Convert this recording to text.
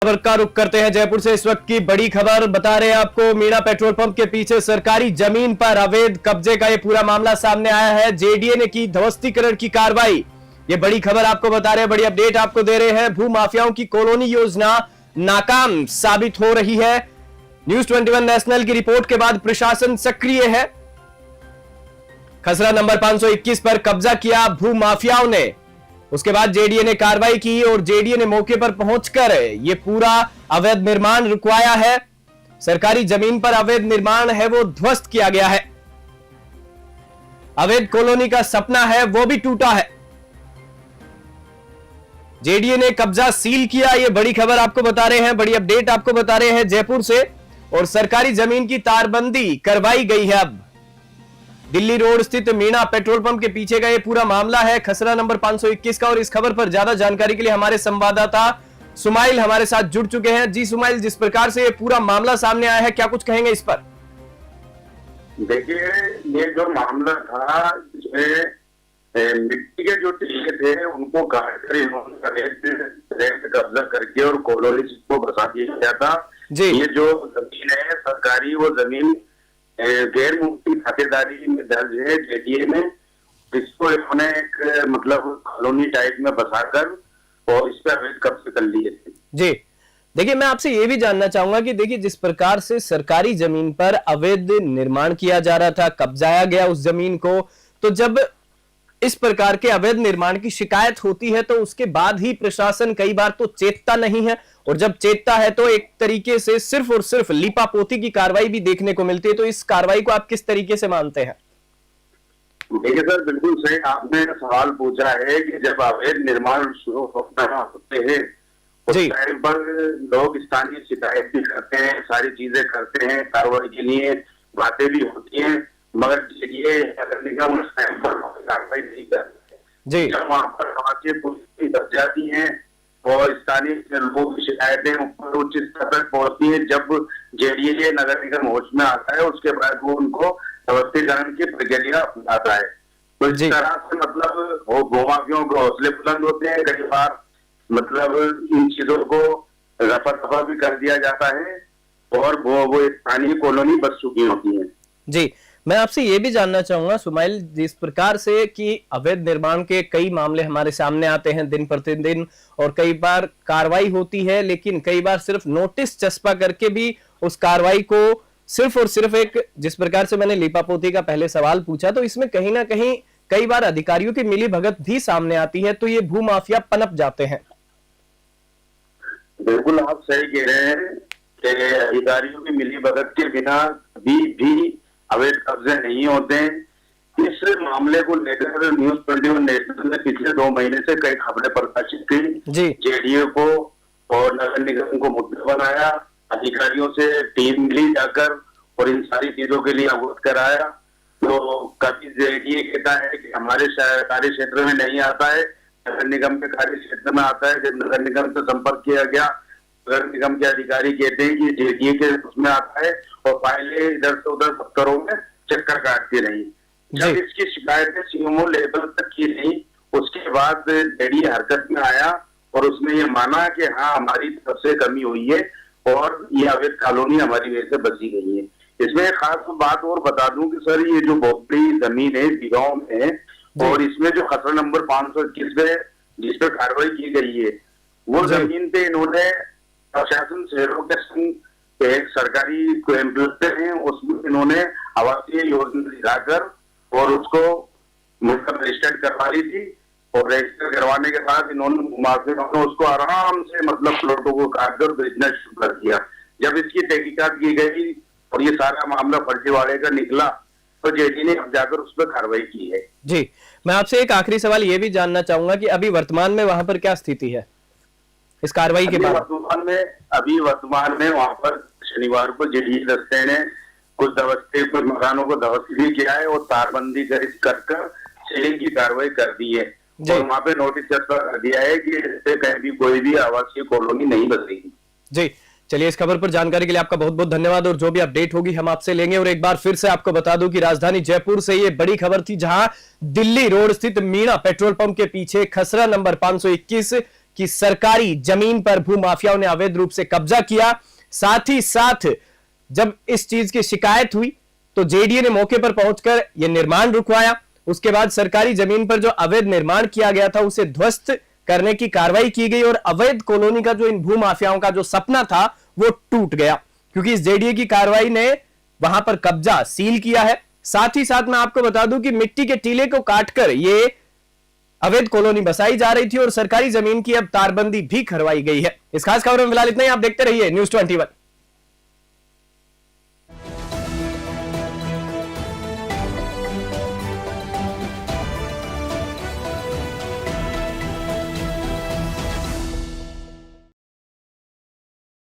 खबर का रुख करते हैं जयपुर से। इस वक्त की बड़ी खबर बता रहे हैं आपको, मीणा पेट्रोल पंप के पीछे सरकारी जमीन पर अवैध कब्जे का ये पूरा मामला सामने आया है। जेडीए ने की ध्वस्तीकरण की कार्रवाई, ये बड़ी खबर आपको बता रहे हैं, बड़ी अपडेट आपको दे रहे हैं। भू माफियाओं की कॉलोनी योजना नाकाम साबित हो रही है। न्यूज 21 नेशनल की रिपोर्ट के बाद प्रशासन सक्रिय है। खसरा नंबर 521 पर कब्जा किया भू माफियाओं ने, उसके बाद जेडीए ने कार्रवाई की और जेडीए ने मौके पर पहुंचकर ये पूरा अवैध निर्माण रुकवाया है। सरकारी जमीन पर अवैध निर्माण है वो ध्वस्त किया गया है। अवैध कॉलोनी का सपना है वो भी टूटा है। जेडीए ने कब्जा सील किया, ये बड़ी खबर आपको बता रहे हैं, बड़ी अपडेट आपको बता रहे हैं जयपुर से। और सरकारी जमीन की तारबंदी करवाई गई है। अब दिल्ली रोड स्थित मीणा पेट्रोल पंप के पीछे का ये पूरा मामला है, खसरा नंबर 521 का। और इस खबर पर ज्यादा जानकारी के लिए हमारे संवाददाता सुमाइल हमारे साथ जुड़ चुके हैं। जी सुमाइल, जिस प्रकार से ये पूरा मामला सामने आया है, क्या कुछ कहेंगे इस पर? देखिए, ये जो मामला था, इसमें मिट्टी के जो टीले थे उनको काट कर इन्होंने रेत कब्जा करके और कॉलोनी को बसा दिया गया था। ये जो जमीन है सरकारी, वो जमीन गैर मुल्की खातेदारी में दर्ज है जेडीए में। इसको इन्होंने एक मतलब कॉलोनी टाइप में बसाकर और इस पर अवैध कब्जे कर लिए थे। जी देखिए, मैं आपसे ये भी जानना चाहूंगा कि देखिए, जिस प्रकार से सरकारी जमीन पर अवैध निर्माण किया जा रहा था, कब्जाया गया उस जमीन को, तो जब इस प्रकार के अवैध निर्माण की शिकायत होती है तो उसके बाद ही प्रशासन कई बार तो चेतता नहीं है, और जब चेतता है तो एक तरीके से सिर्फ और सिर्फ लीपापोती की कार्रवाई भी देखने को मिलती है। तो इस कार्रवाई को आप किस तरीके से मानते हैं? देखिए सर, बिल्कुल सही आपने सवाल पूछा है कि जब अवैध निर्माण शुरू होते हैं उस टाइम पर लोग स्थानीय शिकायत भी करते हैं, सारी चीजें करते हैं, कार्रवाई के लिए बातें भी होती हैं, मगर ये नगर निगम उस टाइम पर कार्रवाई नहीं करते। जब वहां पर समाज पुलिस दब जाती है और स्थानीय लोगों की शिकायतें ऊपर उच्च स्तर तक पहुंचती है, जब जेडीए नगर निगम होश में आता है, उसके बाद वो उनको ध्वस्तीकरण की प्रक्रिया अपनाता है। तो इस तरह से मतलब वो भूमाफियों के हौसले बुलंद होते हैं। कई बार मतलब इन चीजों को रफा दफा भी कर दिया जाता है और वो स्थानीय कॉलोनी बस चुकी होती है। जी, मैं आपसे ये भी जानना चाहूंगा सुमाइल, जिस प्रकार से कि अवैध निर्माण के कई मामले हमारे सामने आते हैं दिन प्रतिदिन, और कई बार कार्रवाई होती है, लेकिन कई बार सिर्फ नोटिस चस्पा करके भी उस कार्रवाई को सिर्फ और सिर्फ एक, जिस प्रकार से मैंने लीपापोती का पहले सवाल पूछा, तो इसमें कहीं ना कहीं कई बार अधिकारियों की मिली भगत भी सामने आती है, तो ये भू माफिया पनप जाते हैं। बिल्कुल आप सही कह रहे हैं कि अधिकारियों की मिली भगत के बिना भी अवैध कब्जे नहीं होते हैं। इस मामले को लेकर न्यूज 21 नेशनल ने पिछले 2 महीने से कई खबरें प्रकाशित की। जेडीए को और नगर निगम को मुद्दा बनाया, अधिकारियों से टीम मिली जाकर और इन सारी चीजों के लिए अवगत कराया। तो कभी जेडीए कहता है कि हमारे कार्य क्षेत्र में नहीं आता है, नगर निगम के कार्य क्षेत्र में आता है। जब नगर निगम से संपर्क किया गया, नगर निगम के अधिकारी कहते हैं कि जेडीए के उसमें आता है, और फाइलें इधर से उधर दफ्तरों में चक्कर काटती रही। जब इसकी शिकायतें सीएमओ लेवल तक की नहीं, उसके बाद जेडीए हरकत में आया और उसने ये माना कि हाँ, हमारी तरफ से कमी हुई है और ये अवैध कॉलोनी हमारी वजह से बची गई है। इसमें एक खास बात और बता दूं कि सर, ये जो बहुत बड़ी जमीन है बीघाओं में है, और इसमें जो खसरा नंबर 521 पे जिस पर कार्रवाई की गई है, वो जमीन पे इन्होंने प्रशासन शहरों के संग एक सरकारी एम्प्लॉय हैं, उसमें इन्होंने आवासीय योजना दिखाकर और उसको मतलब रजिस्टर्ड करवा ली थी। और रजिस्टर करवाने के बाद इन्होंने उसको आराम से मतलब प्लॉटों को काटकर बेचना शुरू कर दिया। जब इसकी तहकीकात की गई और ये सारा मामला फर्जीवाड़े का निकला, तो जेडी ने अब जाकर उस पर कार्रवाई की है। जी, मैं आपसे एक आखिरी सवाल ये भी जानना चाहूंगा कि अभी वर्तमान में वहां पर क्या स्थिति है इस कार्रवाई के बाद? वर्तमान में वहां पर शनिवार को जेडीए दस्ते ने कुछ मकानों को ध्वस्त भी किया है और तारबंदी कर सीलिंग की कार्रवाई कर दी है, और वहां पे नोटिस कर दिया है कि इससे कहीं भी कोई भी आवासीय कॉलोनी नहीं बसेगी। जी, चलिए, इस खबर पर जानकारी के लिए आपका बहुत बहुत धन्यवाद, और जो भी अपडेट होगी हम आपसे लेंगे। और एक बार फिर से आपको बता दूं कि राजधानी जयपुर से ये बड़ी खबर थी, जहां दिल्ली रोड स्थित मीणा पेट्रोल पंप के पीछे खसरा नंबर 521 कि सरकारी जमीन पर भूमाफियाओं ने अवैध रूप से कब्जा किया। साथ ही साथ जब इस चीज की शिकायत हुई तो जेडीए ने मौके पर पहुंचकर यह निर्माण रुकवाया। उसके बाद सरकारी जमीन पर जो अवैध निर्माण किया गया था उसे ध्वस्त करने की कार्रवाई की गई और अवैध कॉलोनी का जो इन भूमाफियाओं का जो सपना था वो टूट गया, क्योंकि इस जेडीए की कार्रवाई ने वहां पर कब्जा सील किया है। साथ ही साथ मैं आपको बता दूं कि मिट्टी के टीले को काटकर ये अवैध कॉलोनी बसाई जा रही थी और सरकारी जमीन की अब तारबंदी भी करवाई गई है। इस खास खबर में फिलहाल इतना ही। आप देखते रहिए News 21।